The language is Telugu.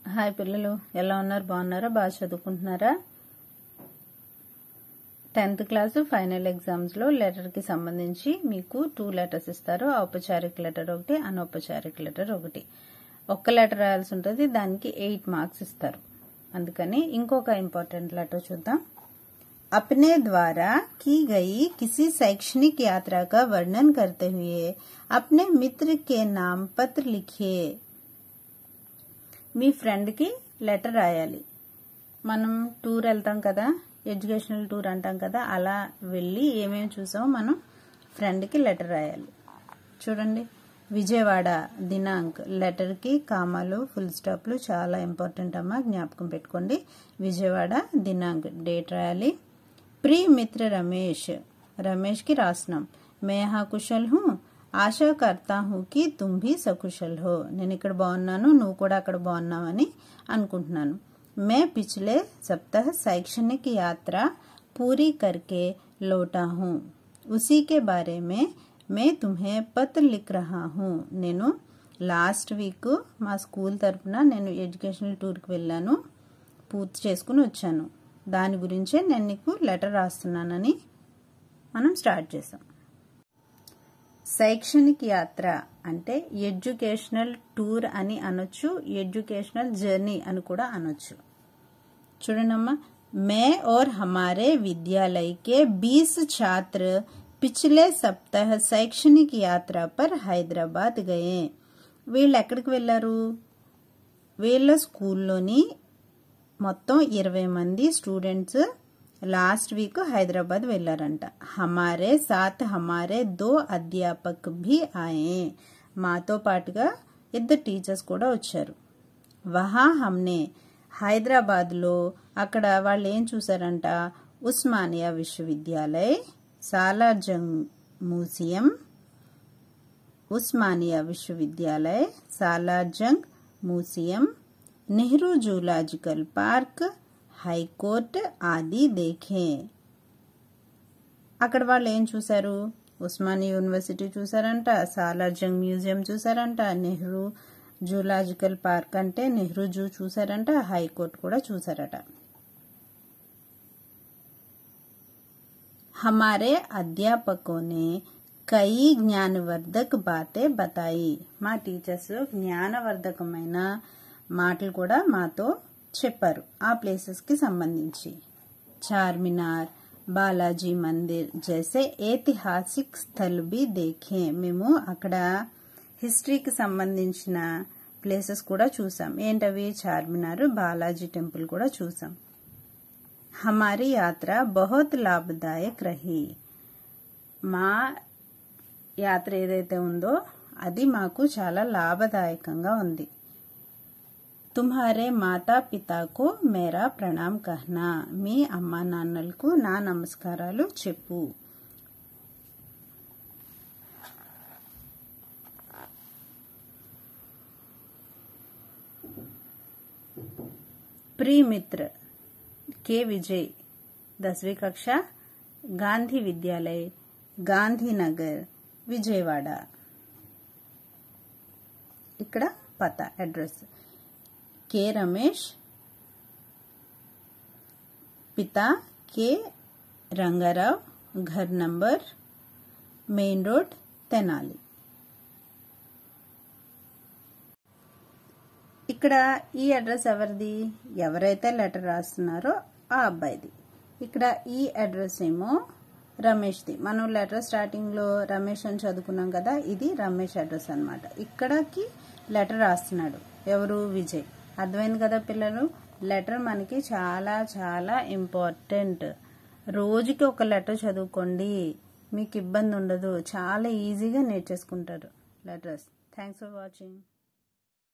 హాయ్ పిల్లలు, ఎలా ఉన్నారు? బాగున్నారా? బాగా చదువుకుంటున్నారా? 10th క్లాస్ ఫైనల్ ఎగ్జామ్స్ లో లెటర్ కి సంబంధించి మీకు 2 లెటర్స్ ఇస్తారు. ఔపచారిక లెటర్ ఒకటి, అనౌపచారిక లెటర్ ఒకటి. ఒక్క లెటర్ రాయాల్సి ఉంటుంది, దానికి 8 మార్క్స్ ఇస్తారు. అందుకని ఇంకొక ఇంపార్టెంట్ లెటర్ చూద్దాం. अपने द्वारा की गई किसी शैक्षणिक यात्रा का वर्णन करते हुए अपने मित्र के नाम पत्र लिखिए. మీ ఫ్రెండ్ కి లెటర్ రాయాలి. మనం టూర్ వెళ్తాం కదా, ఎడ్యుకేషనల్ టూర్ అంటాం కదా, అలా వెళ్ళి ఏమేమి చూసామో మనం ఫ్రెండ్ కి లెటర్ రాయాలి. చూడండి, విజయవాడ దినాంక్, లెటర్ కి కామాలు ఫుల్ స్టాప్లు చాలా ఇంపార్టెంట్ అమ్మా, జ్ఞాపకం పెట్టుకోండి. విజయవాడ దినాంక్, డేట్ రాయాలి. प्रिय मित्र रमेश, रमेश की रासनाम, मैं यहाँ कुशल हूँ, आशा करता हूँ कि तुम भी सकुशल हो. నేను ఇక్కడ బాగున్నాను, నువ్వు కూడా అక్కడ బాగున్నావని అనుకుంటున్నాను. मैं पिछले सप्ताह शैक्षणिक यात्रा पूरी करके लौटा हूँ, उसी के बारे में मैं तुम्हें पत्र लिख रहा हूँ. నేను లాస్ట్ వీక్ మా స్కూల్ తరపున నేను ఎడ్యుకేషనల్ టూర్కి వెళ్ళాను, పూర్తి చేసుకుని వచ్చాను. దాని గురించే నేను నీకు లెటర్ రాస్తున్నానని మనం స్టార్ట్ చేసాం. శైక్షణిక యాత్ర అంటే ఎడ్యుకేషనల్ టూర్ అని అనొచ్చు, ఎడ్యుకేషనల్ జర్నీ అని కూడా అనొచ్చు. చూడండమ్మా, मैं और हमारे विद्यालय के 20 छात्र पिछले सप्ताह शैक्षणिक यात्रा पर హైదరాబాద్ गए. వీళ్ళు ఎక్కడికి వెళ్ళారు? వీళ్ళ స్కూల్లోని మొత్తం 20 మంది స్టూడెంట్స్ లాస్ట్ వీక్ హైదరాబాద్ వెళ్లారంట. హమారే సాత్ హమారే 2 అధ్యాపక్ భీ ఆయే, మాతో పాటుగా 2 టీచర్స్ కూడా వచ్చారు. వహా హమ్నే, హైదరాబాద్ లో అక్కడ వాళ్ళు ఏం చూసారంట? ఉస్మానియా విశ్వవిద్యాలయ, సాలార్ జంగ్ మ్యూజియం, ఉస్మానియా విశ్వవిద్యాలయ, Salar Jung museum, Nehru zoological park, high court ఆది దేఖే. అక్కడ వాళ్ళు ఏం చూశారు? ఉస్మానియా యూనివర్సిటీ చూసారంట, సాలార్ జంగ్ మ్యూజియం చూసారంట, నెహ్రూ జూలాజికల్ పార్క్ అంటే నెహ్రూ జూ చూసారంట, హైకోర్ట్ కూడా చూసారట. हमारे अध्यापकों ने कई ज्ञानवर्धक बातें बताई. మా టీచర్స్ జ్ఞానవర్ధకమైన మాటలు కూడా మాతో చెప్పారు ఆ ప్లేసెస్ కి సంబంధించి. చార్మినార్, బాలాజీ మందిర్ జైసే ఐతిహాసిక్ స్థల్ బి దేఖే. మేము అక్కడ హిస్టరీకి సంబంధించిన ప్లేసెస్ కూడా చూసాం. ఏంటవి? చార్మినార్, బాలాజీ టెంపుల్ కూడా చూసాం. हमारी यात्रा बहुत लाभदायक रही. మా యాత్ర ఏదైతే ఉందో అది మాకు చాలా లాభదాయకంగా ఉంది. తుమ్హారే మాతా పితాకు మేరా ప్రణామ్ కహనా. మీ అమ్మా నాన్నలకు నా నమస్కారాలు చెప్పు. प्रिय मित्र के विजय, 10वीं कक्षा, गांधी विद्यालय, गांधीनगर, విజయవాడ. ఇక్కడ పతా, అడ్రస్. కే రమేష్, పితా కే రంగారావు, ఘర్ నంబర్, మెయిన్ రోడ్, తెనాలి. ఇక్కడ ఈ అడ్రస్ ఎవరిది? ఎవరైతే లెటర్ రాస్తున్నారో ఆ అబ్బాయిది. ఇక్కడ ఈ అడ్రస్ ఏమో రమేష్ది. మనం లెటర్ స్టార్టింగ్ లో రమేష్ అని చదువుకున్నాం కదా, ఇది రమేష్ అడ్రస్ అన్నమాట. ఇక్కడకి లెటర్ రాస్తున్నాడు ఎవరు? విజయ్. అర్థమైంది కదా పిల్లలు? లెటర్ మనకి చాలా చాలా ఇంపార్టెంట్. రోజుకి ఒక లెటర్ చదువుకోండి, మీకు ఇబ్బంది ఉండదు, చాలా ఈజీగా నేర్చేసుకుంటారు లెటర్స్. Thanks for watching.